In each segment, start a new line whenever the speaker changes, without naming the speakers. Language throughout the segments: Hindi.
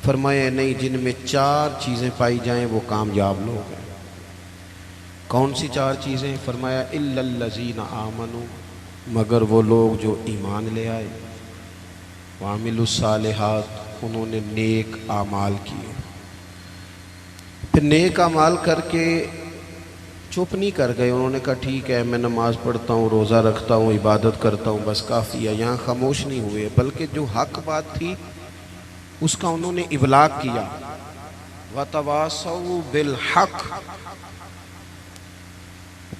फरमाया नहीं, जिनमें चार चीज़ें पाई जाएं वो कामयाब लोग हैं। कौन सी चार चीज़ें? फरमाया इल्लल्लज़ीना आमनू, मगर वो लोग जो ईमान ले आए, वामिलुस्सालिहात, उन्होंने नेक आमाल किए। फिर नेक आमाल करके चुप नहीं कर गए, उन्होंने कहा ठीक है मैं नमाज़ पढ़ता हूँ, रोज़ा रखता हूँ, इबादत करता हूँ, बस काफ़ी है। यहाँ खामोश नहीं हुए, बल्कि जो हक बात थी उसका उन्होंने इबलाग किया। वतवासौ बिल हक,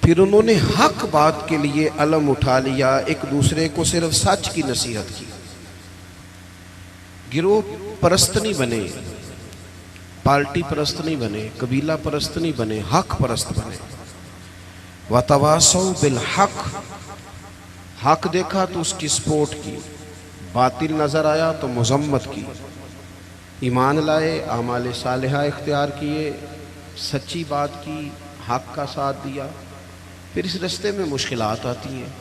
फिर उन्होंने हक बात के लिए अलम उठा लिया, एक दूसरे को सिर्फ सच की नसीहत की। गिरोह परस्त नहीं बने, पार्टी परस्त नहीं बने, कबीला परस्त नहीं बने, हक परस्त बने। वतवासौ बिल हक, हक देखा तो उसकी सपोर्ट की, बातिल नजर आया तो मजम्मत की। ईमान लाए, आमाल सालिहा इख्तियार किए, सच्ची बात की, हक का साथ दिया। फिर इस रास्ते में मुश्किलात आती हैं।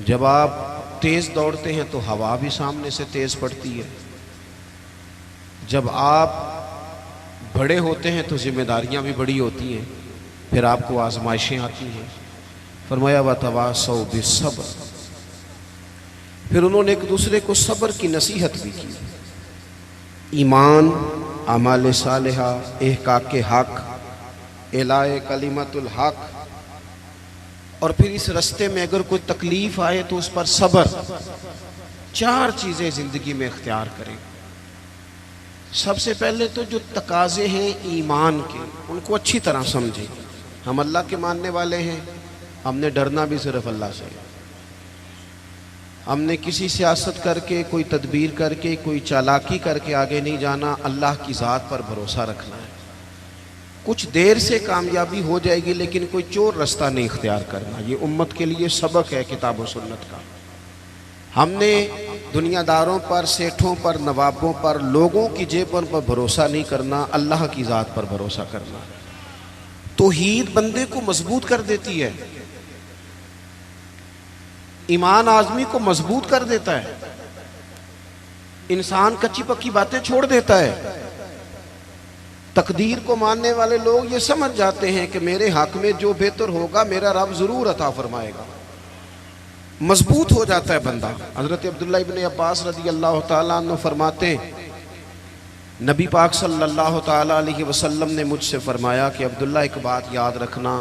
जब आप तेज़ दौड़ते हैं तो हवा भी सामने से तेज़ पड़ती है। जब आप बड़े होते हैं तो जिम्मेदारियां भी बड़ी होती हैं, फिर आपको आजमाइशें आती हैं। फरमाया वतवासौ बिस्सब्र, फिर उन्होंने एक दूसरे को सब्र की नसीहत भी की। ईमान, आमाल सालिहा, इहकाके हक, इलाए कलिमतुल हक, और फिर इस रास्ते में अगर कोई तकलीफ आए तो उस पर सब्र। चार चीज़ें ज़िंदगी में इख्तियार करें। सबसे पहले तो जो तकाजे हैं ईमान के, उनको अच्छी तरह समझें। हम अल्लाह के मानने वाले हैं, हमने डरना भी सिर्फ अल्लाह से। हमने किसी सियासत करके, कोई तदबीर करके, कोई चालाकी करके आगे नहीं जाना, अल्लाह की ज़ात पर भरोसा रखना है। कुछ देर से कामयाबी हो जाएगी, लेकिन कोई चोर रास्ता नहीं इख्तियार करना। ये उम्मत के लिए सबक है किताब और सुन्नत का। हमने दुनियादारों पर, सेठों पर, नवाबों पर, लोगों की जेबों पर भरोसा नहीं करना, अल्लाह की ज़ात पर भरोसा करना। तौहीद बंदे को मजबूत कर देती है, ईमान आदमी को मजबूत कर देता है, इंसान कच्ची पक्की बातें छोड़ देता है। तकदीर को मानने वाले लोग ये समझ जाते हैं कि मेरे हक में जो बेहतर होगा मेरा रब जरूर अता फरमाएगा। मजबूत हो जाता है बंदा। हजरत अब्दुल्लाह इब्न अब्बास रज़ी अल्लाह तआला अन्हु फरमाते हैं, नबी पाक सल्लल्लाहु तआला अलैहि वसल्लम ने मुझसे फरमाया कि अब्दुल्ला एक बात याद रखना,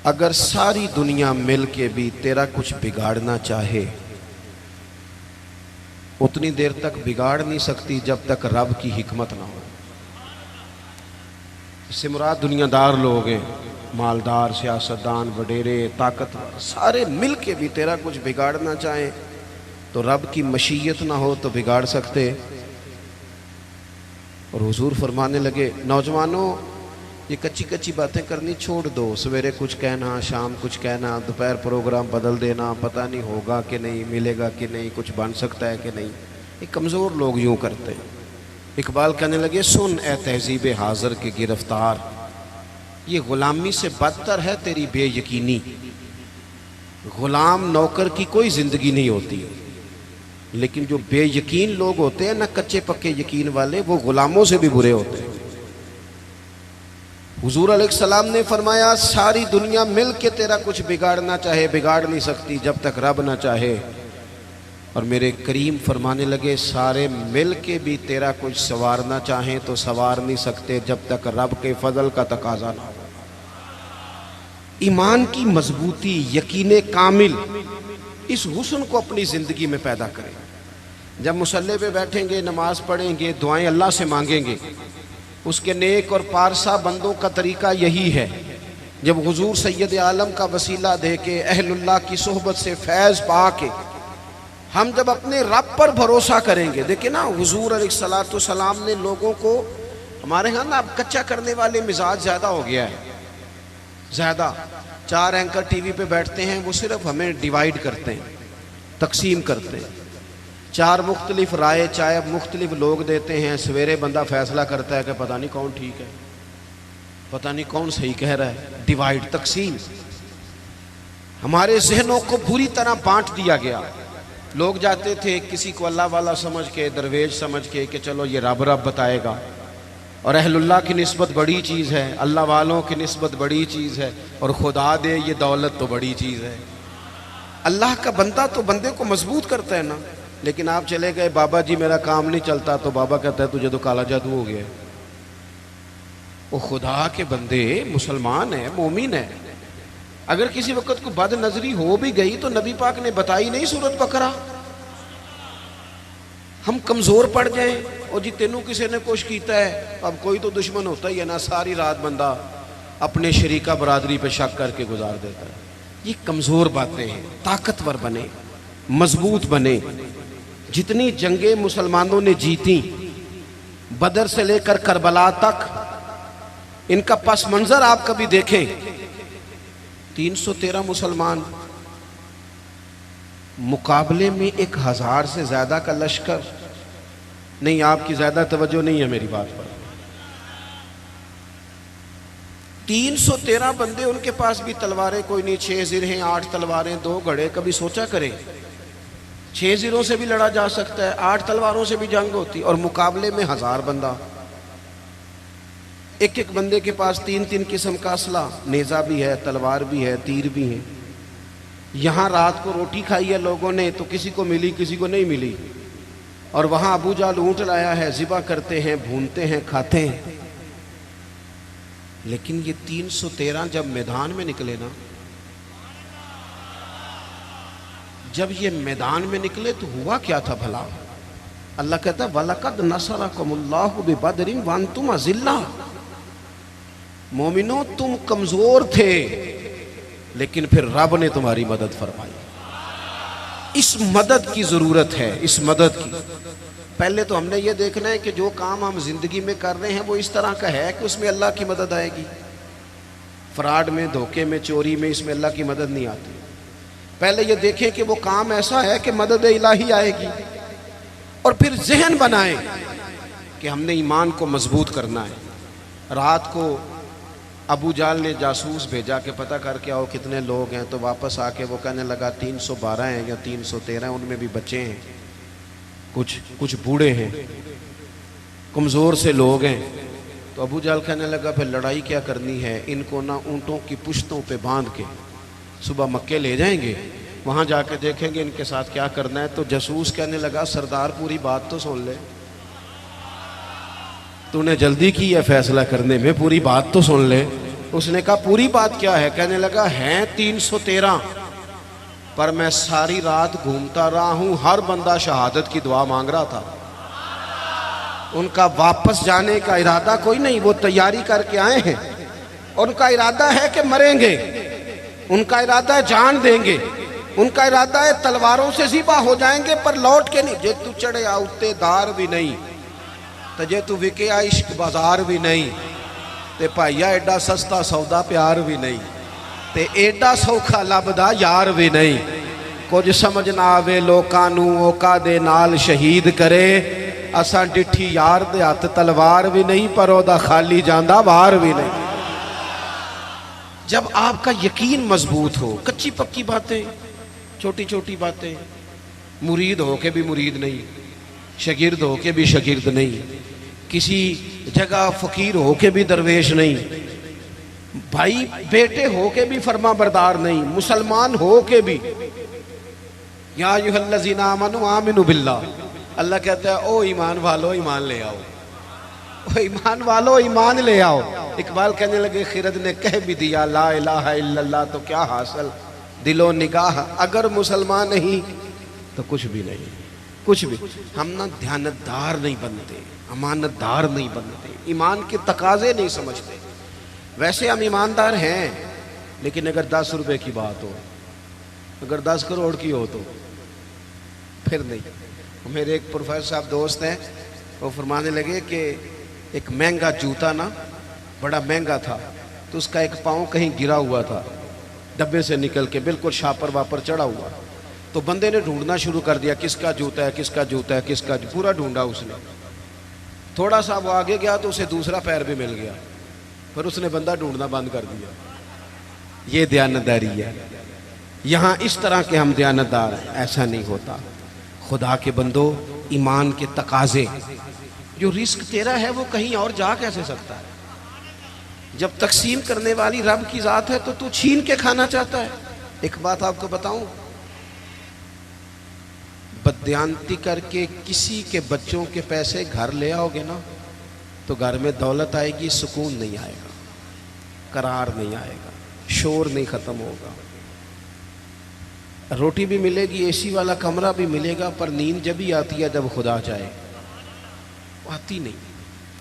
अगर सारी दुनिया मिल के भी तेरा कुछ बिगाड़ना चाहे, उतनी देर तक बिगाड़ नहीं सकती जब तक रब की हिकमत ना हो। इससे मुराद दुनियादार लोग हैं, मालदार, सियासतदान, वडेरे, ताकतवर, सारे मिल के भी तेरा कुछ बिगाड़ना चाहें तो रब की मशीयत ना हो तो बिगाड़ सकते। और हुजूर फरमाने लगे, नौजवानों ये कच्ची कच्ची बातें करनी छोड़ दो। सवेरे कुछ कहना, शाम कुछ कहना, दोपहर प्रोग्राम बदल देना, पता नहीं होगा कि नहीं, मिलेगा कि नहीं, कुछ बन सकता है कि नहीं। ये कमज़ोर लोग यूँ करते हैं। इकबाल कहने लगे, सुन ए तहजीब हाज़र के गिरफ्तार, ये ग़ुलामी से बदतर है तेरी बेयकीनी। ग़ुलाम नौकर की कोई ज़िंदगी नहीं होती, लेकिन जो बेयकीन लोग होते हैं ना, कच्चे पक्के यकीन वाले, वो ग़ुलामों से भी बुरे होते हैं। हुजूर अलैहिस्सलाम ने फरमाया, सारी दुनिया मिल के तेरा कुछ बिगाड़ना चाहे, बिगाड़ नहीं सकती जब तक रब ना चाहे। और मेरे करीम फरमाने लगे, सारे मिल के भी तेरा कुछ संवारना चाहें तो संवार नहीं सकते जब तक रब के फजल का तकाजा ना हो। ईमान की मजबूती, यकीन कामिल, इस हुस्न को अपनी ज़िंदगी में पैदा करें। जब मुसल्ले पे बैठेंगे, नमाज पढ़ेंगे, दुआएं अल्लाह से मांगेंगे, उसके नेक और पारसा बंदों का तरीका यही है। जब हुजूर सैयद आलम का वसीला दे के, अहलुल्लाह की सोहबत से फैज़ पा के हम जब अपने रब पर भरोसा करेंगे। देखिए ना, हुजूर अलैहिस्सलातु सलाम ने लोगों को, हमारे यहाँ ना अब कच्चा करने वाले मिजाज ज़्यादा हो गया है, ज़्यादा। 4 एंकर टीवी पे बैठते हैं, वो सिर्फ हमें डिवाइड करते हैं, तकसीम करते हैं। 4 मुख्तलिफ राय चाहे मुख्तलिफ लोग देते हैं, सवेरे बंदा फैसला करता है कि पता नहीं कौन ठीक है, पता नहीं कौन सही कह रहा है। डिवाइड, तकसीम, हमारे जहनों को बुरी तरह बांट दिया गया। लोग जाते थे किसी को अल्लाह वाला समझ के, दरवेश समझ के कि चलो ये रब रब बताएगा, और अहलुल्लाह की निस्बत बड़ी चीज़ है, अल्लाह वालों की निस्बत बड़ी चीज़ है, और खुदा दे ये दौलत तो बड़ी चीज़ है। अल्लाह का बंदा तो बंदे को मजबूत करता है ना। लेकिन आप चले गए, बाबा जी मेरा काम नहीं चलता, तो बाबा कहता है तुझे तो काला जादू हो गया। वो खुदा के बंदे मुसलमान है, मोमिन है। अगर किसी वक्त को बद नजरी हो भी गई तो नबी पाक ने बताई नहीं सूरत बकरा। हम कमजोर पड़ जाएं और जी तेनू किसी ने कुछ किया है, अब कोई तो दुश्मन होता ही है ना, सारी रात बंदा अपने शरीका बरादरी पे शक करके गुजार देता है। ये कमजोर बातें हैं। ताकतवर बने, मजबूत बने। जितनी जंगें मुसलमानों ने जीती, बदर से लेकर करबला तक, इनका पस मंजर आप कभी देखें। 313 मुसलमान मुकाबले में 1000 से ज्यादा का लश्कर। नहीं, आपकी ज्यादा तवज्जो नहीं है मेरी बात पर। 313 बंदे, उनके पास भी तलवारें कोई नहीं, 6 जिरहें, 8 तलवारें, 2 घड़े। कभी सोचा करें 6 जिरों से भी लड़ा जा सकता है, 8 तलवारों से भी जंग होती, और मुकाबले में 1000 बंदा। एक एक बंदे के पास 3-3 किस्म का असला, नेजा भी है, तलवार भी है, तीर भी है। यहाँ रात को रोटी खाई है लोगों ने तो किसी को मिली, किसी को नहीं मिली। और वहाँ अबू जाल ऊँट लाया है, ज़िबा करते हैं, भूनते हैं, खाते हैं। लेकिन ये 313 जब मैदान में निकले ना, जब ये मैदान में निकले तो हुआ क्या था भला? अल्लाह कहता है वलकद नसरकुमुल्लाहु बिबदरिन व अंतुम अज़िल्ला। मोमिनो तुम कमजोर थे, लेकिन फिर रब ने तुम्हारी मदद फरमाई। इस मदद की जरूरत है, इस मदद की। पहले तो हमने ये देखना है कि जो काम हम जिंदगी में कर रहे हैं वो इस तरह का है कि उसमें अल्लाह की मदद आएगी। फ्रॉड में, धोखे में, चोरी में, इसमें अल्लाह की मदद नहीं आती। पहले ये देखें कि वो काम ऐसा है कि मदद इलाही आएगी, और फिर जहन बनाएं कि हमने ईमान को मजबूत करना है। रात को अबू जाल ने जासूस भेजा कि पता करके आओ कितने लोग हैं, तो वापस आके वो कहने लगा 312 हैं या 313 हैं, उनमें भी बच्चे हैं, कुछ बूढ़े हैं, कमज़ोर से लोग हैं। तो अबू जाल कहने लगा फिर लड़ाई क्या करनी है, इनको ना ऊँटों की पुश्तों पे बांध के सुबह मक्के ले जाएंगे, वहाँ जाके देखेंगे इनके साथ क्या करना है। तो जासूस कहने लगा सरदार पूरी बात तो सुन ले, तूने जल्दी की है फैसला करने में, पूरी बात तो सुन ले। उसने कहा पूरी बात क्या है? कहने लगा हैं 313, पर मैं सारी रात घूमता रहा हूं, हर बंदा शहादत की दुआ मांग रहा था। उनका वापस जाने का इरादा कोई नहीं, वो तैयारी करके आए हैं। उनका इरादा है कि मरेंगे, उनका इरादा है जान देंगे, उनका इरादा है तलवारों से ज़िबा हो जाएंगे पर लौट के नहीं। जे तू चढ़े आउते दार भी नहीं, तो जे तू विके आ इश्क बाजार भी नहीं, ते भाईया एडा सस्ता सौदा प्यार भी नहीं, ते एडा सौखा लभदा यार भी नहीं। कुछ समझ ना आवे लोकां नू ओका दे नाल शहीद करे, असां डिठी यार दे हथ तलवार भी नहीं, पर ओदा खाली जांदा वार भी नहीं। जब आपका यकीन मजबूत हो, कच्ची पक्की बातें, छोटी छोटी बातें, मुरीद हो के भी मुरीद नहीं, शागिर्द हो के भी शागिर्द नहीं, किसी जगह फकीर हो के भी दरवेश नहीं, भाई बेटे हो के भी फरमा बरदार नहीं, मुसलमान हो के भी। या अय्युहल्लज़ीना आमनू आमिनू बिल्लाह, अल्लाह कहता है ओ ईमान वालो ईमान ले आओ, ओ ईमान वालो ईमान ले आओ। इकबाल कहने लगे खिरद ने कह भी दिया ला इलाहा इल्लल्लाह, तो क्या हासिल दिलो निगाह, अगर मुसलमान नहीं तो कुछ भी नहीं, कुछ भी। हम ना ध्यानतदार नहीं बनते, अमानतदार नहीं बनते, ईमान के तकाजे नहीं समझते। वैसे हम ईमानदार हैं, लेकिन अगर 10 रुपए की बात हो, अगर 10 करोड़ की हो तो फिर नहीं। मेरे एक प्रोफेसर साहब दोस्त हैं, वो फरमाने लगे कि एक महंगा जूता ना बड़ा महंगा था, तो उसका एक पाँव कहीं गिरा हुआ था, डब्बे से निकल के बिल्कुल शापर वापर चढ़ा हुआ। तो बंदे ने ढूंढना शुरू कर दिया, किसका जूता है, किसका जूता है, किसका, पूरा ढूंढा उसने। थोड़ा सा वो आगे गया तो उसे दूसरा पैर भी मिल गया, फिर उसने बंदा ढूंढना बंद कर दिया। ये दयानतदारी है। यहाँ इस तरह के हम दयानतदार हैं, ऐसा नहीं होता। खुदा के बंदो, ईमान के तकाजे, जो रिस्क तेरा है वो कहीं और जा कैसे सकता है? जब तकसीम करने वाली रब की जात है तो तू छीन के खाना चाहता है। एक बात आपको बताऊं, बदयांती करके किसी के बच्चों के पैसे घर ले आओगे ना तो घर में दौलत आएगी, सुकून नहीं आएगा, करार नहीं आएगा, शोर नहीं खत्म होगा, रोटी भी मिलेगी, एसी वाला कमरा भी मिलेगा, पर नींद जब भी आती है जब खुदा चाहे, आती नहीं।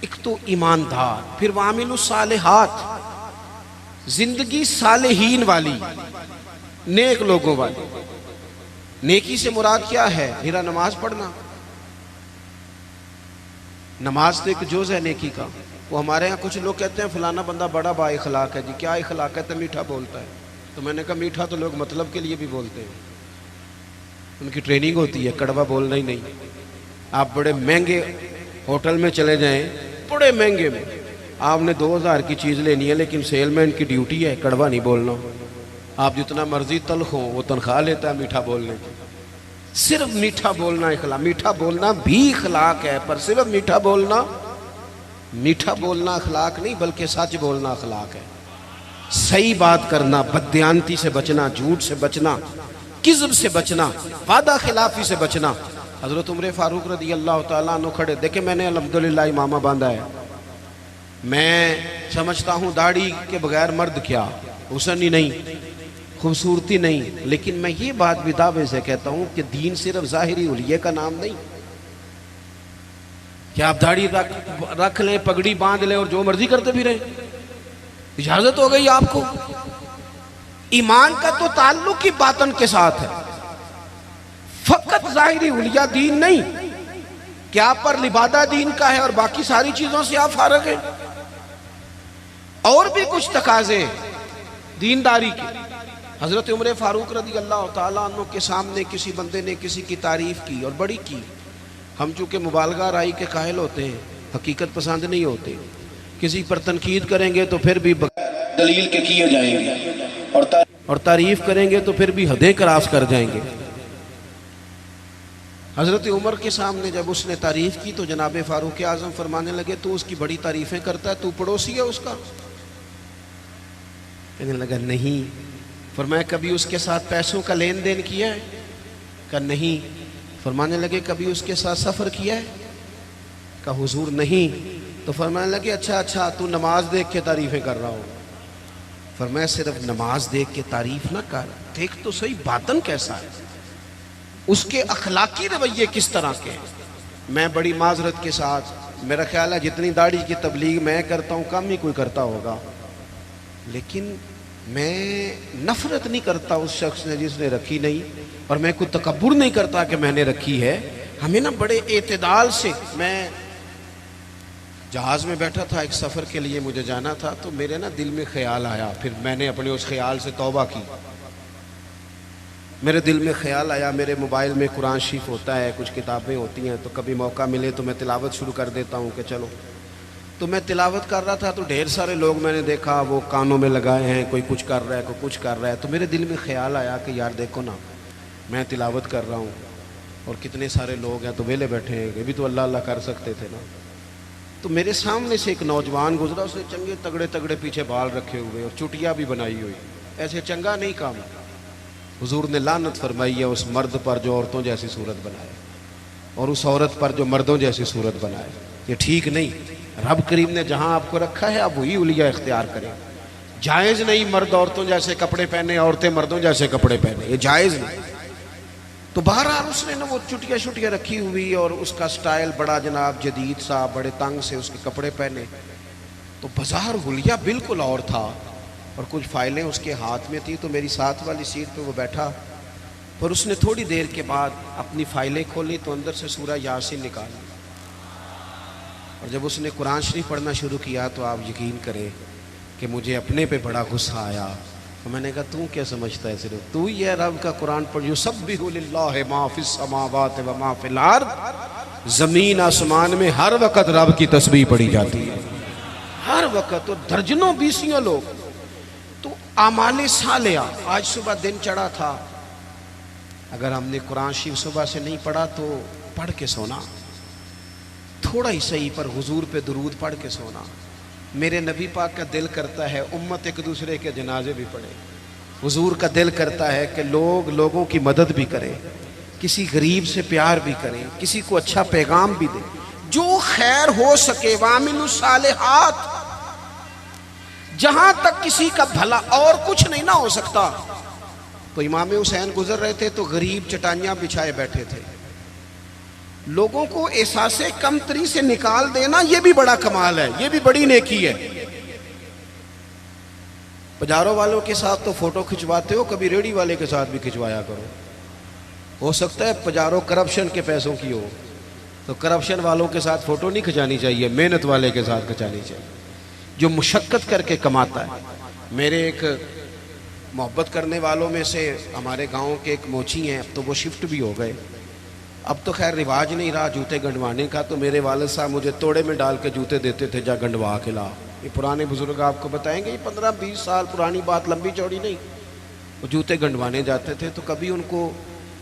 एक तो ईमानदार, फिर वामिलु सालिहात, जिंदगी सालेहीन वाली, नेक लोगों वाली। नेकी से मुराद क्या है? मेरा नमाज पढ़ना। नमाज तो एक जुज़ है नेकी का। वो हमारे यहाँ कुछ लोग कहते हैं फलाना बंदा बड़ा बाइखलाक है जी। क्या इखलाक है? तो मीठा बोलता है। तो मैंने कहा मीठा तो लोग मतलब के लिए भी बोलते हैं, उनकी ट्रेनिंग होती है, कड़वा बोलना ही नहीं। आप बड़े महंगे होटल में चले जाएं, बड़े महंगे में, आपने 2000 की चीज़ लेनी है, लेकिन सेलमैन की ड्यूटी है कड़वा नहीं बोलना। आप जितना मर्जी तल्ख हो, वो तनख्वाह लेता है मीठा बोलने की। सिर्फ मीठा बोलना इखलाक, मीठा बोलना भी इखलाक है, पर सिर्फ मीठा बोलना अखलाक नहीं, बल्कि सच बोलना अखलाक है। सही बात करना, बदयांती से बचना, झूठ से बचना, किज़्ब से बचना, वादा खिलाफी से बचना। हज़रत उमर फारूक रज़ी अल्लाह तआला अन्हु खड़े, देखे मैंने अल्हम्दुलिल्लाह इमामा बांधा है, मैं समझता हूँ दाढ़ी के बगैर मर्द क्या, हुस्न ही नहीं, खूबसूरती नहीं, लेकिन मैं ये बात भी दावे से कहता हूँ कि दीन सिर्फ ज़ाहिरी हुलिये का नाम नहीं। क्या आप दाढ़ी रख लें, पगड़ी बांध लें और जो मर्जी करते भी रहे, इजाजत हो गई आपको? ईमान का तो ताल्लुक ही बातन के साथ है, फकत ज़ाहिरी हुलिया दीन नहीं। क्या पर लिबादा दीन का है और बाकी सारी चीजों से आप फारग हैं? और भी कुछ तकाजे दीनदारी के। हजरत उमर फारूक रज़ी अल्लाह तआला अन्हु के सामने किसी बंदे ने किसी की तारीफ की और बड़ी की। हम चूंकि मुबालगा राई के कायल होते हैं, हकीकत पसंद नहीं होते, किसी पर तनकीद करेंगे तो फिर भी दलील के किए जाएंगे और तारीफ करेंगे तो फिर भी हदें क्रॉस कर जाएंगे। हजरत उमर के सामने जब उसने तारीफ की तो जनाब फारूक आजम फरमाने लगे, तू उसकी बड़ी तारीफें करता है, तू पड़ोसी है उसका? कहने लगा नहीं। फरमाया कभी उसके साथ पैसों का लेन देन किया है? कहा नहीं। फरमाने लगे कभी उसके साथ सफ़र किया है? कहा हुजूर नहीं। तो फरमाने लगे अच्छा तू नमाज देख के तारीफ़ें कर रहा हो। फरमाया सिर्फ नमाज देख के तारीफ ना कर, देख तो सही बातन कैसा है, उसके अखलाकी रवैये किस तरह के हैं। मैं बड़ी माजरत के साथ, मेरा ख्याल है जितनी दाढ़ी की तबलीग मैं करता हूँ कम ही कोई करता होगा, लेकिन मैं नफरत नहीं करता उस शख्स ने जिसने रखी नहीं, और मैं कोई तकब्बुर नहीं करता कि मैंने रखी है। हमें ना बड़े एतदाल से, मैं जहाज़ में बैठा था, एक सफ़र के लिए मुझे जाना था, तो मेरे ना दिल में ख्याल आया, फिर मैंने अपने उस ख्याल से तौबा की। मेरे दिल में ख्याल आया, मेरे मोबाइल में कुरान शरीफ होता है, कुछ किताबें होती हैं, तो कभी मौका मिले तो मैं तिलावत शुरू कर देता हूँ कि चलो। तो मैं तिलावत कर रहा था तो ढेर सारे लोग मैंने देखा वो कानों में लगाए हैं, कोई कुछ कर रहा है, कोई कुछ कर रहा है। तो मेरे दिल में ख्याल आया कि यार देखो ना, मैं तिलावत कर रहा हूँ और कितने सारे लोग हैं तो वेले बैठे हैं, ये भी तो अल्लाह अल्लाह कर सकते थे ना। तो मेरे सामने से एक नौजवान गुजरा, उसने चंगे तगड़े तगड़े पीछे बाल रखे हुए और चुटिया भी बनाई हुई, ऐसे चंगा नहीं काम। हुजूर ने लानत फरमाई है उस मर्द पर जो औरतों जैसी सूरत बनाए और उस औरत पर जो मर्दों जैसी सूरत बनाए, ये ठीक नहीं। रब करीम ने जहां आपको रखा है आप वही उलिया इख्तियार करें। जायज़ नहीं मर्द औरतों जैसे कपड़े पहने, औरतें मर्दों जैसे कपड़े पहने, ये जायज़ नहीं। तो बहरहाल उसने ना वो चुटिया शुटिया रखी हुई और उसका स्टाइल बड़ा जनाब जदीद सा, बड़े तंग से उसके कपड़े पहने। तो बाजार हुलिया बिल्कुल और था और कुछ फाइलें उसके हाथ में थी। तो मेरी साथ वाली सीट पे वो बैठा, पर उसने थोड़ी देर के बाद अपनी फाइलें खोली तो अंदर से सूरह यासीन निकाली, और जब उसने कुरान शरीफ पढ़ना शुरू किया तो आप यकीन करें कि मुझे अपने पे बड़ा गुस्सा आया। तो मैंने कहा तू क्या समझता है, सिर्फ तू ही है रब का कुरान पढ़, युसब्बिहु लिल्लाहि मा फिस समावाति व मा फिल अर्द। ज़मीन आसमान में हर वक्त रब की तस्बीह पढ़ी जाती है, हर वक्त, तो दर्जनों बीसियों लोग। तो आमाले सालिया, आज सुबह दिन चढ़ा था अगर हमने कुरान शरीफ सुबह से नहीं पढ़ा तो पढ़ के सोना, थोड़ा ही सही पर हुजूर पे दुरूद पढ़ के सोना। मेरे नबी पाक का दिल करता है उम्मत एक दूसरे के जनाजे भी पढ़े। हुजूर का दिल करता है कि लोग लोगों की मदद भी करें, किसी गरीब से प्यार भी करें, किसी को अच्छा पैगाम भी दें, जो खैर हो सके। वामिलु सालिहात, जहां तक किसी का भला और कुछ नहीं ना हो सकता। तो इमाम हुसैन गुजर रहे थे तो गरीब चटाइयां बिछाए बैठे थे। लोगों को एहसासे कमतरी से निकाल देना ये भी बड़ा कमाल है, ये भी बड़ी नेकी है। बाजारों वालों के साथ तो फोटो खिंचवाते हो, कभी रेडी वाले के साथ भी खिंचवाया करो। हो सकता है बाजारों करप्शन के पैसों की हो, तो करप्शन वालों के साथ फोटो नहीं खिंचानी चाहिए, मेहनत वाले के साथ खिंचानी चाहिए जो मुशक्कत करके कमाता है। मेरे एक मोहब्बत करने वालों में से हमारे गांव के एक मोची हैं, अब तो वो शिफ्ट भी हो गए। अब तो खैर रिवाज नहीं रहा जूते गंडवाने का, तो मेरे वालिद साहब मुझे तोड़े में डाल के जूते देते थे, जा गंडवा के ला। ये पुराने बुजुर्ग आपको बताएंगे, ये 15-20 साल पुरानी बात, लंबी चौड़ी नहीं। वो जूते गंडवाने जाते थे तो कभी उनको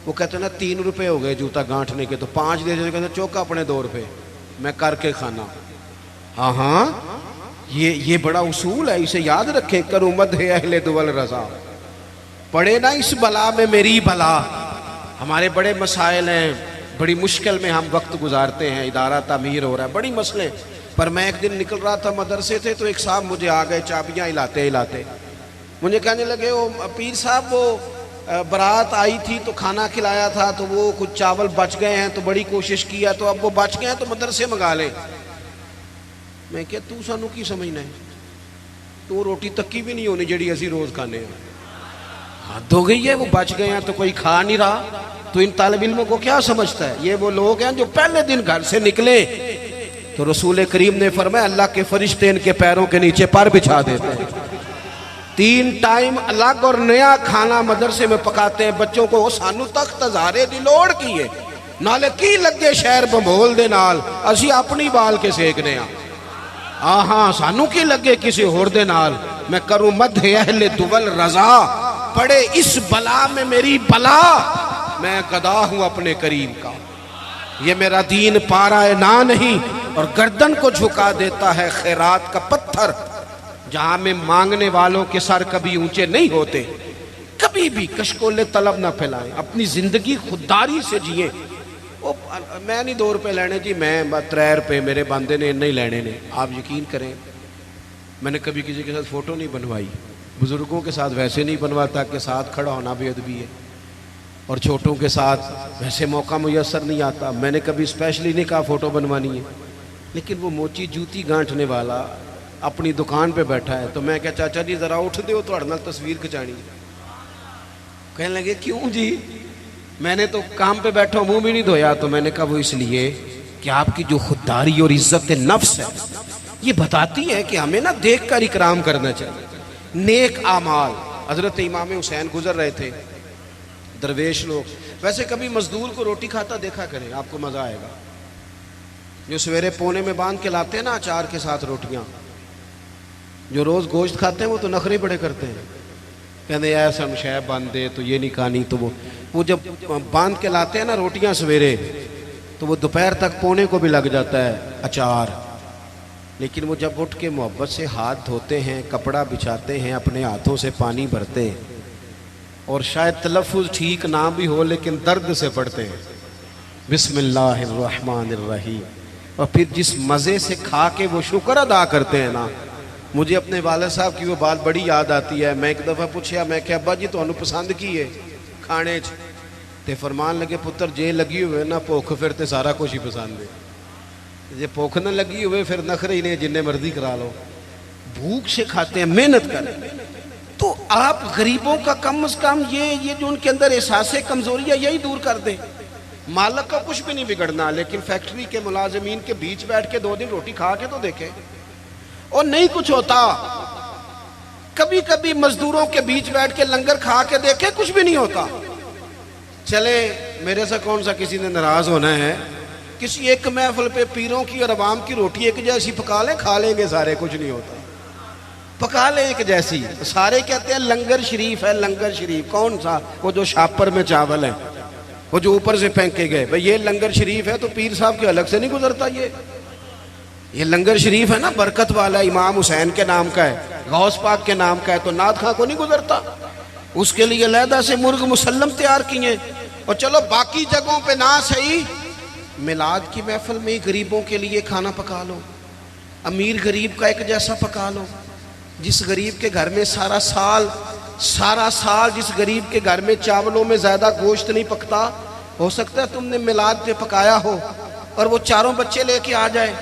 वो कहते ना 3 रुपये हो गए जूता गांठने के, तो 5 दे देते, कहते चौका अपने 2 रुपये मैं करके खाना। हाँ हाँ, ये बड़ा उसूल है, इसे याद रखें। करूँ मद है अहले दुवल रजा, पड़े ना इस बला में मेरी भला। हमारे बड़े मसाइल हैं, बड़ी मुश्किल में हम वक्त गुजारते हैं, इदारा तामीर हो रहा है, बड़ी मसले। पर मैं एक दिन निकल रहा था मदरसे से, तो एक साहब मुझे आ गए चाबियां हिलाते हिलाते, मुझे कहने लगे वो पीर साहब वो बारात आई थी तो खाना खिलाया था, तो वो कुछ चावल बच गए हैं, तो बड़ी कोशिश किया, तो अब वो बच गए हैं तो मदरसे मंगा ले। मैं क्या तू सानू की समझना है, तू रोटी तक्की भी नहीं होनी जड़ी असी रोज खाने। हद हो गई है, वो बच गए हैं तो कोई खा नहीं रहा, तो इन तालिब इल्मों को क्या समझता है। ये वो लोग हैं जो पहले दिन घर से निकले तो रसूल करीम ने फरमाया अल्लाह के फरिश्ते इनके पैरों के नीचे पर बिछा देते हैं। 3 टाइम अलग और नया खाना मदरसे में पकाते हैं बच्चों को। सानू तख्त हजारे दी लोड़ की है, नाले की लगे शहर बंभोल दे नाल, असी अपनी बाल के सेकने हाँ हाँ, सानू की लगे किसी होर दे नाल। मैं करूं मद अहले दुवल रजा, पड़े इस बला में मेरी बला, मैं गदा हूं अपने करीम का। ये मेरा दीन पारा है ना नहीं, और गर्दन को झुका देता है खैरात का पत्थर। जहां में मांगने वालों के सर कभी ऊंचे नहीं होते। कभी भी कशकोले तलब ना फैलाएं, अपनी जिंदगी खुददारी से जिए। वो मैं नहीं 2 रुपए लेने जी, मैं 3 रुपए मेरे बंदे ने नहीं लेने ने। आप यकीन करें मैंने कभी किसी के साथ फोटो नहीं बनवाई, बुजुर्गों के साथ वैसे नहीं बनवाता कि साथ खड़ा होना बेअदबी है, और छोटों के साथ वैसे मौका मुयसर नहीं आता। मैंने कभी स्पेशली नहीं कहा फ़ोटो बनवानी है, लेकिन वो मोची जूती गांठने वाला अपनी दुकान पे बैठा है, तो मैं क्या चाचा जी ज़रा उठ दो तो नाल तस्वीर खिंचानी। कहने लगे क्यों जी, मैंने तो काम पे बैठा मुंह भी नहीं धोया। तो मैंने कहा वो इसलिए कि आपकी जो खुददारी और इज्जत नफ्स है ये बताती है कि हमें ना देख कर इकराम करना चाहिए। नेक आमाल। हजरत इमाम हुसैन गुजर रहे थे, दरवेश लोग। वैसे कभी मजदूर को रोटी खाता देखा करें, आपको मजा आएगा। जो सवेरे पौने में बांध के लाते हैं ना अचार के साथ रोटियां, जो रोज गोश्त खाते हैं वो तो नखरे बड़े करते हैं, कहते ऐसा शैब बांध दे तो ये नहीं खानी। तो वो जब बांध के लाते हैं ना रोटियां सवेरे, तो वो दोपहर तक पौने को भी लग जाता है अचार। लेकिन वो जब उठ के मोहब्बत से हाथ धोते हैं, कपड़ा बिछाते हैं, अपने हाथों से पानी भरते हैं, और शायद तलफ़ुज़ ठीक ना भी हो लेकिन दर्द से पढ़ते हैं बिस्मिल्लाहिर्रहमानिर्रहीम, और फिर जिस मज़े से खा के वो शुक्र अदा करते हैं ना। मुझे अपने वालिद साहब की वो बात बड़ी याद आती है। मैं एक दफ़ा पूछा, मैं क्या अब्बा जी तुहानू पसंद की है खाने च? ते फरमान लगे पुत्र जे लगी हुए ना भुख फिर ते सारा कुछ ही पसंद है, जे भुख न लगी हुए फिर नखरे ही ने जिन्ने मर्जी करा लो। भूख से खाते हैं, मेहनत करें। तो आप गरीबों का कम से कम ये जो उनके अंदर एहसास कमजोरी है यही दूर कर दें। मालिक का कुछ भी नहीं बिगड़ना, लेकिन फैक्ट्री के मुलाजिमीन के बीच बैठ के 2 दिन रोटी खा के तो देखें, और नहीं कुछ होता। कभी कभी मजदूरों के बीच बैठ के लंगर खा के देखें, कुछ भी नहीं होता। चले मेरे से कौन सा किसी ने नाराज होना है, किसी एक महफिल पे पीरों की और अवाम की रोटी एक जैसी पका लें, खा लेंगे सारे, कुछ नहीं होता। पका लें एक जैसी, सारे कहते हैं लंगर शरीफ है, लंगर शरीफ कौन सा? वो जो शापर में चावल है, वो जो ऊपर से फेंक के गए, भाई ये लंगर शरीफ है तो पीर साहब के अलग से नहीं गुजरता। ये लंगर शरीफ है ना, बरकत वाला, इमाम हुसैन के नाम का है, गौस पाक के नाम का है, तो नात खां को नहीं गुजरता। उसके लिए अलहदा से मुर्ग मुसल्लम तैयार किए। और चलो बाकी जगहों पे ना सही, मिलाद की महफिल में ही गरीबों के लिए खाना पका लो, अमीर गरीब का एक जैसा पका लो। जिस गरीब के घर में सारा साल जिस गरीब के घर में चावलों में ज्यादा गोश्त नहीं पकता, हो सकता है तुमने मिलाद पे पकाया हो और वो चारों बच्चे लेके आ जाए,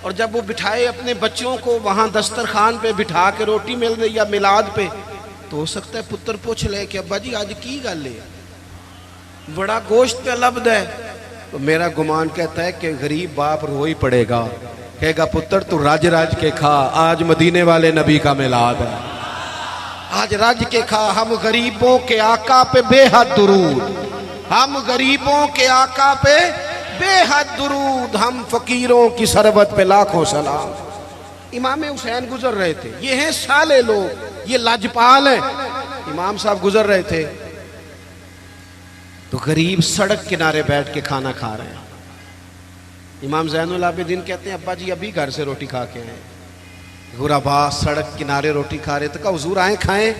और जब वो बिठाए अपने बच्चों को वहां दस्तरखान पे बिठा के रोटी मिल रही या मिलाद पे, तो हो सकता है पुत्र पूछ ले कि अब्बा जी आज की गल है, बड़ा गोश्त पे लब्ध है। तो मेरा गुमान कहता है कि गरीब बाप रो ही पड़ेगा, कहेगा पुत्र तू राज राज के खा, आज मदीने वाले नबी का मिलाद है, आज राज के खा। हम गरीबों के आका पे बेहद दुरूद, हम गरीबों के आका पे बेहद दुरूद, हम फकीरों की सरबत पे लाखों सलाम। इमाम हुसैन गुजर रहे थे, ये हैं साले लोग, ये लाजपाल हैं। इमाम साहब गुजर रहे थे तो गरीब सड़क किनारे बैठ के खाना खा रहे हैं। इमाम ज़ैनुल आबिदीन कहते हैं अब्बा जी अभी घर से रोटी खा के आए। गुराबा सड़क किनारे रोटी खा रहे, तो कहा हुजूर आए खाएं,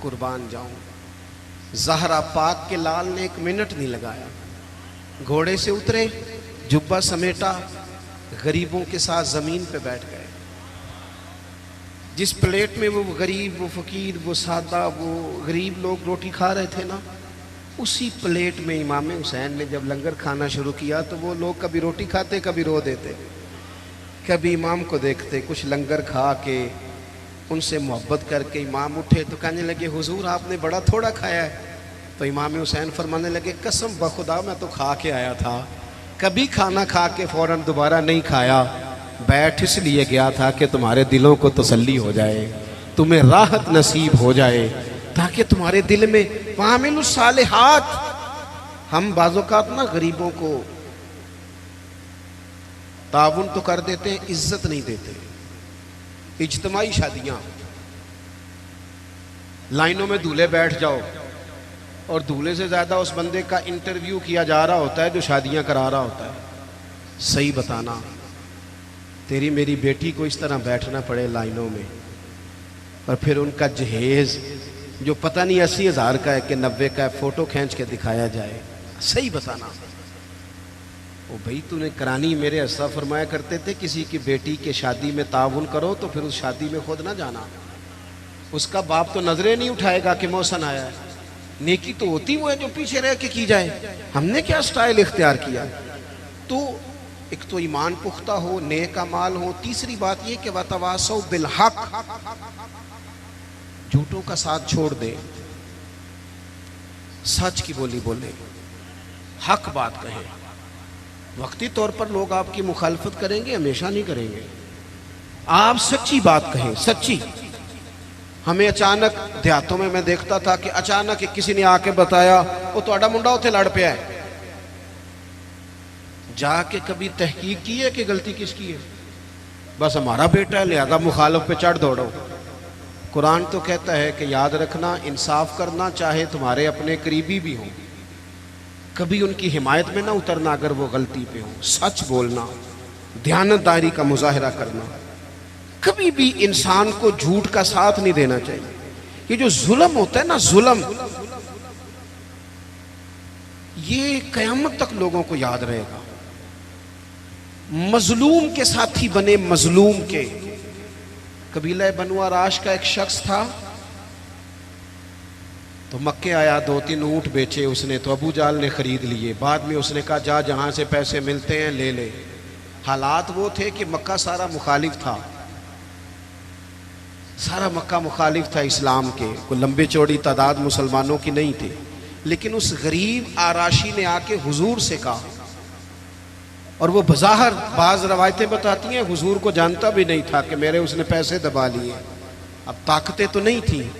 कुर्बान जाऊं। ज़हरा पाक के लाल ने 1 मिनट नहीं लगाया, घोड़े से उतरे, जुब्बा समेटा, गरीबों के साथ ज़मीन पे बैठ गए। जिस प्लेट में वो गरीब, वो फ़कीर, वो सादा, वो गरीब लोग रोटी खा रहे थे ना, उसी प्लेट में इमाम हुसैन ने जब लंगर खाना शुरू किया तो वो लोग कभी रोटी खाते, कभी रो देते, कभी इमाम को देखते। कुछ लंगर खा के उनसे मोहब्बत करके इमाम उठे तो कहने लगे हुजूर आपने बड़ा थोड़ा खाया है। तो इमाम हुसैन फरमाने लगे कसम बखुदा मैं तो खा के आया था, कभी खाना खा के फ़ौरन दोबारा नहीं खाया, बैठ इसलिए गया था कि तुम्हारे दिलों को तसल्ली हो जाए, तुम्हें राहत नसीब हो जाए, ताकि तुम्हारे दिल में वामिलु सालिहात। हम बाज़ौक़ात ना गरीबों को ताउन तो कर देते हैं, इज्जत नहीं देते। इज्तिमाई शादियां, लाइनों में दूल्हे बैठ जाओ और दूल्हे से ज़्यादा उस बंदे का इंटरव्यू किया जा रहा होता है जो शादियां करा रहा होता है। सही बताना, तेरी मेरी बेटी को इस तरह बैठना पड़े लाइनों में, और फिर उनका जहेज़ जो पता नहीं 80,000 का है कि 90 का है, फ़ोटो खींच के दिखाया जाए। सही बताना। ओ भाई तूने करानी, मेरे अस्सा फरमाया करते थे किसी की बेटी के शादी में ताउन करो तो फिर उस शादी में खुद ना जाना। उसका बाप तो नजरें नहीं उठाएगा कि मौसन आया है। नेकी तो होती वो है जो पीछे रह के की जाए। हमने क्या स्टाइल इख्तियार किया? तो एक तो ईमान पुख्ता हो, नेक अमाल हो। तीसरी बात ये कि वतवासौ बिल हक, झूठों का साथ छोड़ दे, सच की बोली बोले, हक बात कहे। वक्ती तौर पर लोग आपकी मुखालफत करेंगे, हमेशा नहीं करेंगे। आप सच्ची बात कहें, सच्ची। हमें अचानक देहातों में मैं देखता था कि अचानक किसी ने आके बताया वो तुहाडा मुंडा उत्थे लड़ पिया है। जाके कभी तहकीक की है कि गलती किसकी है? बस हमारा बेटा है लिहाजा मुखालिफ पे चढ़ दौड़ो। कुरान तो कहता है कि याद रखना, इंसाफ करना, चाहे तुम्हारे अपने करीबी भी हों, कभी उनकी हिमायत में ना उतरना अगर वो गलती पे हो। सच बोलना, दयानतदारी का मुजाहरा करना, कभी भी इंसान को झूठ का साथ नहीं देना चाहिए। ये जो जुल्म होता है ना, जुल्म, ये कयामत तक लोगों को याद रहेगा। मजलूम के साथी बने, मजलूम के। कबीला बनु आराश का एक शख्स था, तो मक्के आया, 2-3 ऊँट बेचे उसने, तो अबू जाल ने खरीद लिए। बाद में उसने कहा जा जहाँ से पैसे मिलते हैं ले ले। हालात वो थे कि मक्का सारा मुखालिफ था, सारा मक्का मुखालिफ था इस्लाम के। कोई लंबी चौड़ी तादाद मुसलमानों की नहीं थी। लेकिन उस गरीब आराशी ने आके हुजूर से कहा, और वो बज़ाहिर बाज़ रवायतें बताती हैं हुजूर को जानता भी नहीं था कि मेरे उसने पैसे दबा लिए। अब ताकतें तो नहीं थी,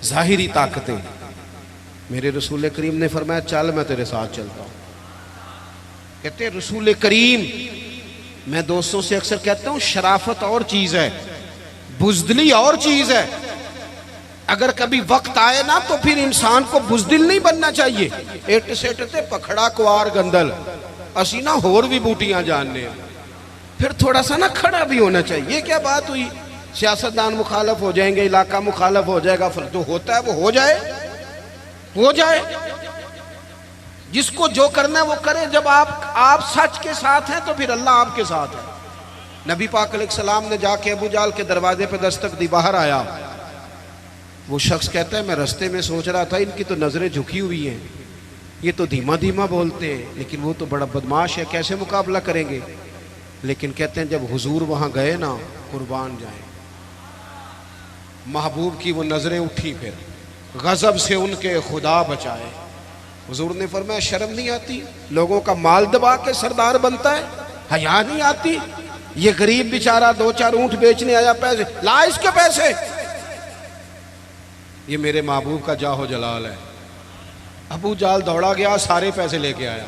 ज़ाहिरी ताकतें। मेरे रसूल करीम ने फरमाया चल मैं तेरे साथ चलता हूँ। कहते रसूल करीम, मैं दोस्तों से अक्सर कहता हूँ शराफत और चीज़ है, बुज़दिली और चीज़ है। अगर कभी वक्त आए ना तो फिर इंसान को बुजदिल नहीं बनना चाहिए। एट सेट ते पखड़ा कुआर गंदल असी ना होर भी बूटियां जानने, फिर थोड़ा सा ना खड़ा भी होना चाहिए। ये क्या बात हुई, सियासतदान मुखालफ हो जाएंगे, इलाका मुखालफ हो जाएगा, फिर जो होता है वो हो जाए। जिसको जो करना है वो करे। जब आप सच के साथ हैं तो फिर अल्लाह आपके साथ है। नबी पाक अलैहिस्सलाम ने जाके अबू जाल के दरवाजे पे दस्तक दी, बाहर आया। वो शख्स कहता है मैं रास्ते में सोच रहा था इनकी तो नजरें झुकी हुई हैं, ये तो धीमा धीमा बोलते हैं, लेकिन वो तो बड़ा बदमाश है, कैसे मुकाबला करेंगे। लेकिन कहते हैं जब हुजूर वहां गए ना, कुर्बान जाए, महबूब की वो नजरें उठी, फिर गजब से उनके खुदा बचाए। हुजूर ने फरमाया शर्म नहीं आती, लोगों का माल दबा के सरदार बनता है, हया नहीं आती। ये गरीब बेचारा 2-4 ऊंट बेचने आया, पैसे ला, इसके पैसे। ये मेरे महबूब का जाहो जलाल है। अबू जाल दौड़ा गया, सारे पैसे लेके आया।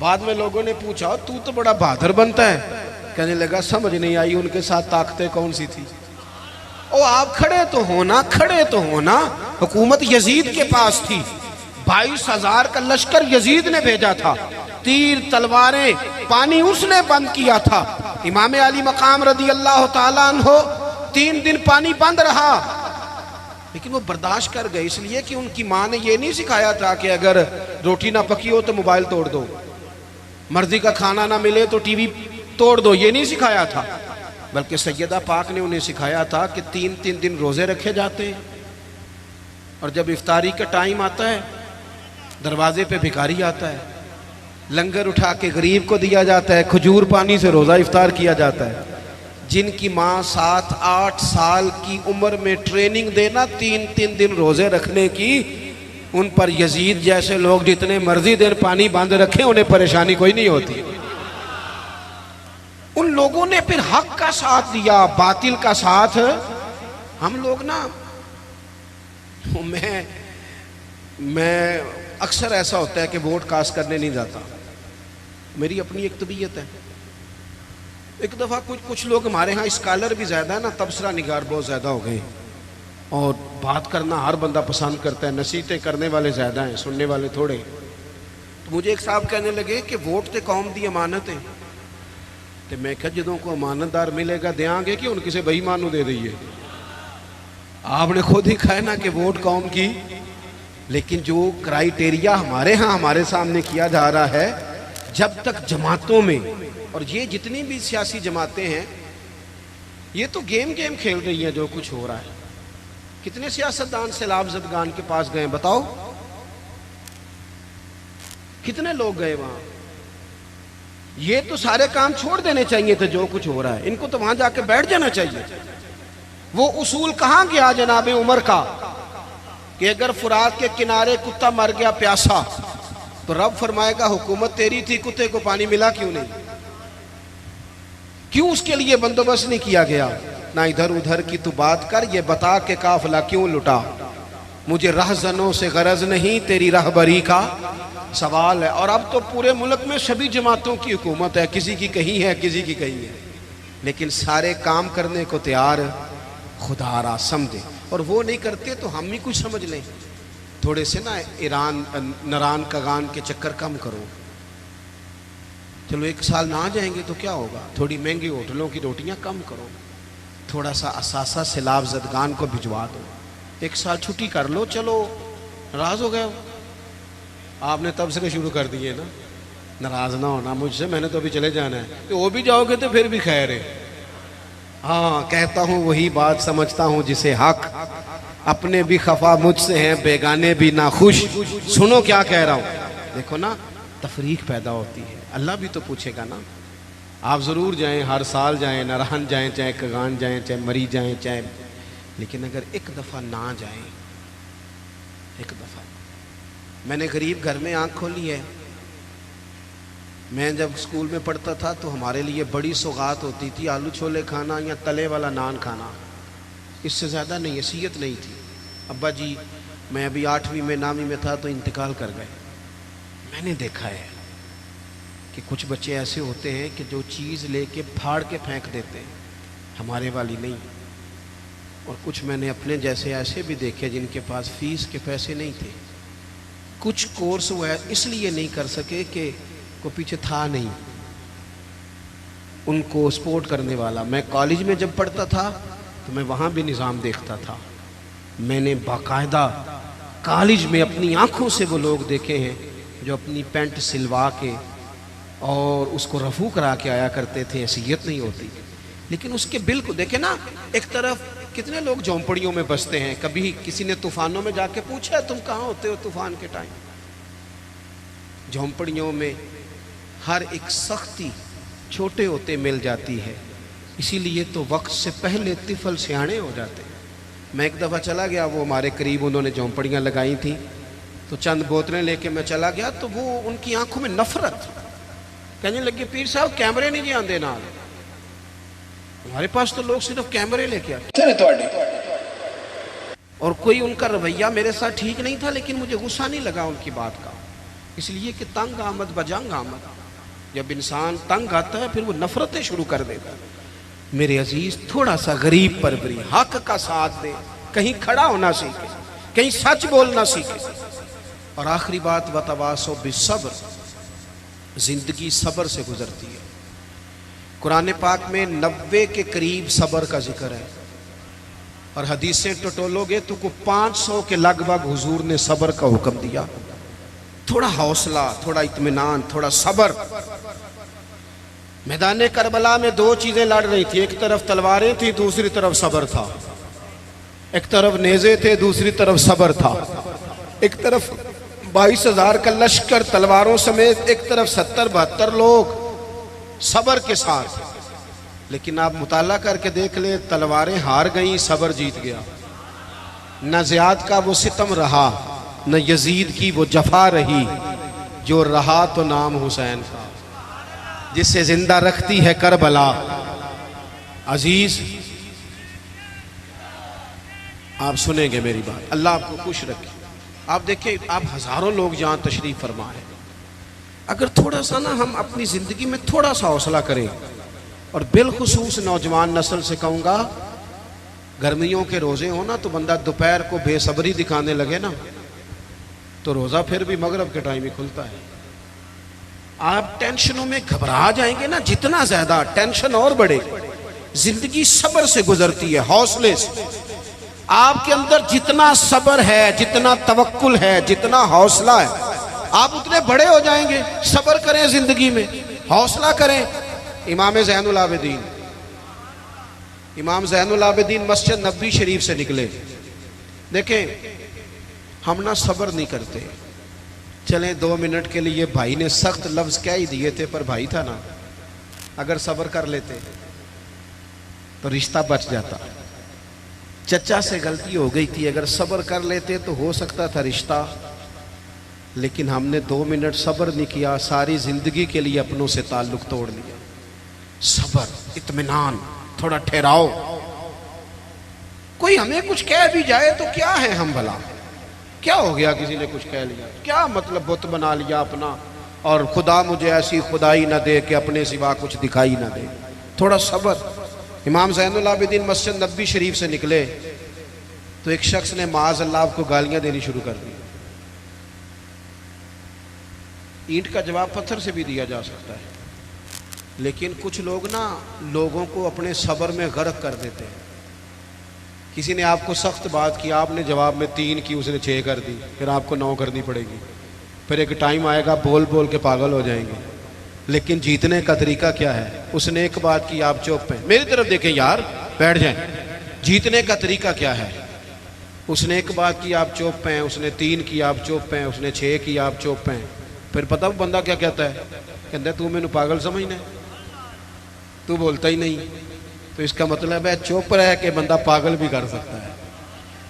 बाद में लोगों ने पूछा तू तो बड़ा बहादुर बनता है, कहने लगा समझ नहीं आई उनके साथ ताकतें कौन सी थी। ओ आप खड़े तो होना। हुकूमत यजीद के पास थी, 22,000 का लश्कर यजीद ने भेजा था, तीर तलवारें पानी उसने बंद किया था। इमाम अली मकाम रदी अल्लाह ताला अन्हो 3 दिन पानी बंद रहा, लेकिन वो बर्दाश्त कर गए, इसलिए कि उनकी माँ ने ये नहीं सिखाया था कि अगर रोटी ना पकी हो तो मोबाइल तोड़ दो, मर्जी का खाना ना मिले तो टीवी तोड़ दो, ये नहीं सिखाया था। बल्कि सैयदा पाक ने उन्हें सिखाया था कि 3-3 दिन रोजे रखे जाते हैं, और जब इफ्तारी का टाइम आता है दरवाजे पे भिखारी आता है, लंगर उठा के गरीब को दिया जाता है, खजूर पानी से रोज़ा इफ्तार किया जाता है। जिनकी माँ 7-8 साल की उम्र में ट्रेनिंग देना 3-3 दिन रोजे रखने की, उन पर यजीद जैसे लोग जितने मर्जी देर पानी बांध रखे उन्हें परेशानी कोई नहीं होती। उन लोगों ने फिर हक का साथ दिया, बातिल का साथ हम लोग ना, मैं अक्सर ऐसा होता है कि वोट कास्ट करने नहीं जाता, मेरी अपनी एक तबीयत है। एक दफ़ा कुछ लोग हमारे यहाँ स्कॉलर भी ज़्यादा है ना, तबसरा निगार बहुत ज़्यादा हो गए, और बात करना हर बंदा पसंद करता है, नसीहतें करने वाले ज़्यादा हैं, सुनने वाले थोड़े। तो मुझे एक साहब कहने लगे कि वोट तो कौम दी अमानत है, तो मैं कहा जदों को अमानतदार मिलेगा देंगे कि उन किसी बेईमान को दे दईए। आपने खुद ही कहा ना कि वोट कौम की, लेकिन जो क्राइटेरिया हमारे यहाँ हमारे सामने किया जा रहा है, जब तक जमातों में, और ये जितनी भी सियासी जमातें हैं ये तो गेम खेल रही हैं, जो कुछ हो रहा है। कितने सियासतदान सैलाब ज़दगान के पास गए बताओ, कितने लोग गए वहां। ये तो सारे काम छोड़ देने चाहिए थे जो कुछ हो रहा है, इनको तो वहां जाके बैठ जाना चाहिए। वो उसूल कहां गया जनाबे उमर का कि अगर फुरात के किनारे कुत्ता मर गया प्यासा तो रब फरमाएगा हुकूमत तेरी थी, कुत्ते को पानी मिला क्यों नहीं, क्यों उसके लिए बंदोबस्त नहीं किया गया। ना इधर उधर की तू बात कर, ये बता के काफिला क्यों लुटा, मुझे रहजनों से गरज नहीं, तेरी रहबरी का सवाल है। और अब तो पूरे मुल्क में सभी जमातों की हुकूमत है, किसी की कहीं है किसी की कहीं है, लेकिन सारे काम करने को तैयार खुदारा समझे, और वो नहीं करते तो हम ही कुछ समझ लें। थोड़े से ना नरान कगान के चक्कर कम करो। चलो 1 साल ना जाएंगे तो क्या होगा, थोड़ी महंगी होटलों की रोटियां कम करो, थोड़ा सा असासा सैलाब ज़दगान को भिजवा दो, 1 साल छुट्टी कर लो। चलो नाराज़ हो गए हो, आपने तब से शुरू कर दिए ना, नाराज़ ना होना मुझसे, मैंने तो अभी चले जाना है, तो वो भी जाओगे तो फिर भी खैर है। हाँ कहता हूँ वही बात, समझता हूँ जिसे हक, अपने भी खफा मुझसे हैं, बेगाने भी ना खुश। सुनो क्या कह रहा हूँ, देखो ना तफरीक पैदा होती है, अल्लाह भी तो पूछेगा ना। आप ज़रूर जाएं, हर साल जाएं, नारान जाएं, चाहे कगान जाएं, चाहे मरी जाएं, चाहे, लेकिन अगर एक दफ़ा ना जाएं, एक दफ़ा। मैंने गरीब घर में आँख खोली है। मैं जब स्कूल में पढ़ता था तो हमारे लिए बड़ी सौगात होती थी, आलू छोले खाना या तले वाला नान खाना, इससे ज़्यादा नहीं, हैसियत नहीं थी। अब्बा जी, मैं अभी 8वीं में 9वीं में था तो इंतकाल कर गए। मैंने देखा है कि कुछ बच्चे ऐसे होते हैं कि जो चीज़ लेके फाड़ के फेंक देते हैं, हमारे वाली नहीं। और कुछ मैंने अपने जैसे ऐसे भी देखे जिनके पास फीस के पैसे नहीं थे। कुछ कोर्स वो इसलिए नहीं कर सके कि को पीछे था नहीं उनको सपोर्ट करने वाला। मैं कॉलेज में जब पढ़ता था तो मैं वहाँ भी निज़ाम देखता था। मैंने बाकायदा कॉलेज में अपनी आँखों से वो लोग देखे हैं जो अपनी पैंट सिलवा के और उसको रफू करा के आया करते थे, हैसियत नहीं होती। लेकिन उसके बिल को देखे ना, एक तरफ कितने लोग झोंपड़ियों में बसते हैं। कभी किसी ने तूफानों में जाके पूछा तुम कहाँ होते हो तूफान के टाइम? झोंपड़ियों में हर एक सख्ती छोटे होते मिल जाती है, इसीलिए तो वक्त से पहले तिफल सियाने हो जाते हैं। मैं एक दफ़ा चला गया, वो हमारे करीब उन्होंने झोंपड़ियाँ लगाई थी, तो चंद बोतलें लेके मैं चला गया तो वो उनकी आंखों में नफरत, कहने लगे पीर साहब कैमरे नहीं जी आंदे नाल, हमारे पास तो लोग सिर्फ कैमरे लेके आते। और कोई उनका रवैया मेरे साथ ठीक नहीं था, लेकिन मुझे गुस्सा नहीं लगा उनकी बात का, इसलिए कि तंग आमद बजंग आमद। जब इंसान तंग आता है फिर वो नफरतें शुरू कर देता है। मेरे अजीज, थोड़ा सा गरीब परवरी, हक का साथ दे, कहीं खड़ा होना सीखे, कहीं सच बोलना सीखे। और आखिरी बात, वतवासो बिस्सब्र, जिंदगी सब्र से गुजरती है। कुरान पाक में 90 के करीब सब्र का जिक्र है, और हदीसें टटोलोगे तो को 500 के लगभग हुजूर ने सब्र का हुक्म दिया। थोड़ा हौसला, थोड़ा इत्मीनान, थोड़ा सब्र। मैदान करबला में दो चीजें लड़ रही थी, एक तरफ तलवारें थी, दूसरी तरफ सब्र था। एक तरफ नेज़े थे, दूसरी तरफ सब्र था। एक तरफ 22,000 का लश्कर तलवारों समेत, एक तरफ 70-72 लोग सब्र के साथ। लेकिन आप मुताला करके देख ले, तलवारें हार गई, सब्र जीत गया। न ज़ियाद का वो सितम रहा, न यजीद की वो जफा रही, जो रहा तो नाम हुसैन का, जिसे जिंदा रखती है करबला। अजीज, आप सुनेंगे मेरी बात, अल्लाह आपको खुश रखे। आप देखें, आप हजारों लोग जहाँ तशरीफ फरमा है, अगर थोड़ा सा ना हम अपनी ज़िंदगी में थोड़ा सा हौसला करें, और बिलखुसूस नौजवान नस्ल से कहूँगा, गर्मियों के रोज़े हो ना तो बंदा दोपहर को बेसब्री दिखाने लगे ना तो रोज़ा फिर भी मगरब के टाइम ही खुलता है। आप टेंशनों में घबरा जाएंगे ना, जितना ज़्यादा टेंशन और बढ़ेगी। ज़िंदगी सब्र से गुजरती है, हौसले से। आपके अंदर जितना सब्र है, जितना तवक्कुल है, जितना हौसला है, आप उतने बड़े हो जाएंगे। सब्र करें ज़िंदगी में, हौसला करें। इमाम ज़ैनुल आबिदीन, इमाम ज़ैनुल आबिदीन मस्जिद नबवी शरीफ से निकले। देखें, हम ना सब्र नहीं करते। चलें 2 मिनट के लिए, भाई ने सख्त लफ्ज़ कह ही दिए थे, पर भाई था ना, अगर सब्र कर लेते तो रिश्ता बच जाता। चचा से गलती हो गई थी, अगर सब्र कर लेते तो हो सकता था रिश्ता, लेकिन हमने 2 मिनट सब्र नहीं किया, सारी ज़िंदगी के लिए अपनों से ताल्लुक़ तोड़ लिया। सब्र, इत्मीनान, थोड़ा ठहराओ। कोई हमें कुछ कह भी जाए तो क्या है हम भला, क्या हो गया, किसी ने कुछ कह लिया, क्या मतलब बुत बना लिया अपना, और खुदा मुझे ऐसी खुदाई ना दे कि अपने सिवा कुछ दिखाई ना दे। थोड़ा सब्र। इमाम ज़ैनुल आबिदीन मस्जिद नबवी शरीफ से निकले तो एक शख्स ने माज़ अल्लाह को गालियां देनी शुरू कर दी। ईंट का जवाब पत्थर से भी दिया जा सकता है, लेकिन कुछ लोग ना लोगों को अपने सब्र में गर्क कर देते हैं। किसी ने आपको सख्त बात की, आपने जवाब में 3 की, उसने 6 कर दी, फिर आपको 9 करनी पड़ेगी। फिर एक टाइम आएगा बोल बोल के पागल हो जाएंगे। लेकिन जीतने का तरीका क्या है? उसने एक बात की, आप चुप हैं। मेरी तरफ देखें यार, बैठ जाएं। जीतने का तरीका क्या है? उसने एक बात की, आप चुप हैं। उसने 3 की, आप चुप हैं। उसने 6 की, आप चुप हैं। फिर पता वो बंदा क्या कहता है? कहता है तू मैनू पागल समझना, तू बोलता ही नहीं। तो इसका मतलब है चुप रह के बंदा पागल भी कर सकता है।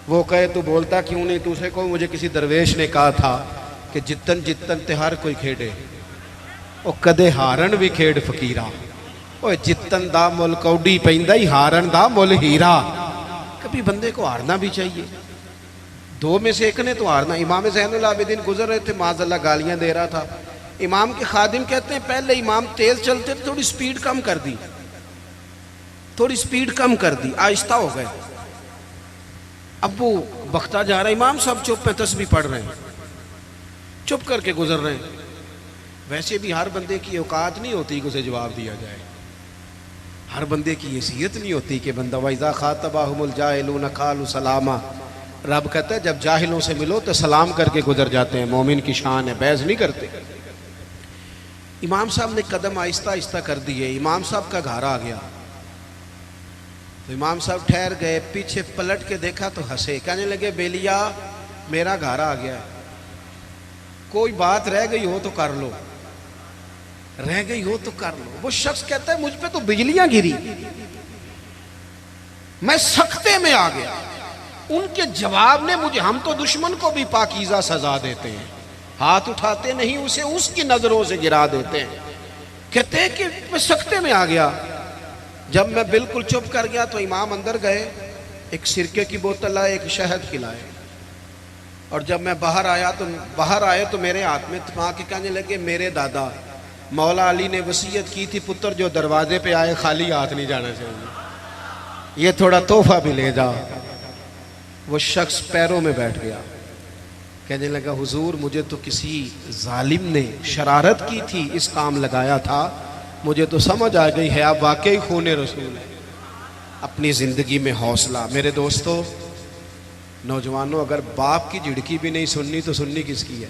वो कहे तू बोलता क्यों नहीं, तो उसे को मुझे किसी दरवेश ने कहा था कि जितन जितन ते हर कोई खेडे, ओ कदे हारन भी खेड फकीरा। ओ जितन दा मुल कौडी पैंदा ही, हारन दा मुल हीरा। कभी बंदे को हारना भी चाहिए। 2 में से एक ने तो हारना। इमाम ज़ैनुल आबिदीन गुजर रहे थे, माज़अल्लाह गालियां दे रहा था। इमाम के खादिम कहते हैं पहले इमाम तेज चलते थे, थोड़ी स्पीड कम कर दी, थोड़ी स्पीड कम कर दी, आहिस्ता हो गए। अब वो बख्ता जा रहा है, इमाम साहब चुप है, तस्बीह पढ़ रहे हैं, चुप करके गुजर रहे हैं। वैसे भी हर बंदे की औकात नहीं होती कि उसे जवाब दिया जाए, हर बंदे की हैसियत नहीं होती कि बंदा वैज़ा खातबाहुमुल जाहिलून क़ालू सलामा। रब कहता है जब जाहिलों से मिलो तो सलाम करके गुजर जाते हैं, मोमिन की शान है, बहस नहीं करते। इमाम साहब ने कदम आहिस्ता आहिस्ता कर दिए, इमाम साहब का घर आ गया तो इमाम साहब ठहर गए, पीछे पलट के देखा तो हंसे, कहने लगे बेलिया मेरा घर आ गया, कोई बात रह गई हो तो कर लो, रह गई हो तो कर लो। वो शख्स कहता है मुझ पे तो बिजलियां गिरी, मैं सख्ते में आ गया, उनके जवाब ने मुझे, हम तो दुश्मन को भी पाकीज़ा सजा देते हैं, हाथ उठाते नहीं उसे, उसकी नजरों से गिरा देते हैं। कहते हैं कि मैं सख्ते में आ गया। जब मैं बिल्कुल चुप कर गया तो इमाम अंदर गए, एक सिरके की बोतल लाए, एक शहद खिलाए, और जब मैं बाहर आए तो मेरे हाथ में थमा के कहने लगे मेरे दादा मौला अली ने वसीयत की थी, पुत्र जो दरवाजे पे आए खाली हाथ नहीं जाना चाहिए, ये थोड़ा तोहफा भी ले जाओ। वो शख्स पैरों में बैठ गया, कहने लगा हुजूर मुझे तो किसी जालिम ने शरारत की थी, इस काम लगाया था, मुझे तो समझ आ गई है आप वाकई खून रसूल है। अपनी ज़िंदगी में हौसला। मेरे दोस्तों नौजवानों, अगर बाप की झिड़की भी नहीं सुननी तो सुननी किसकी है?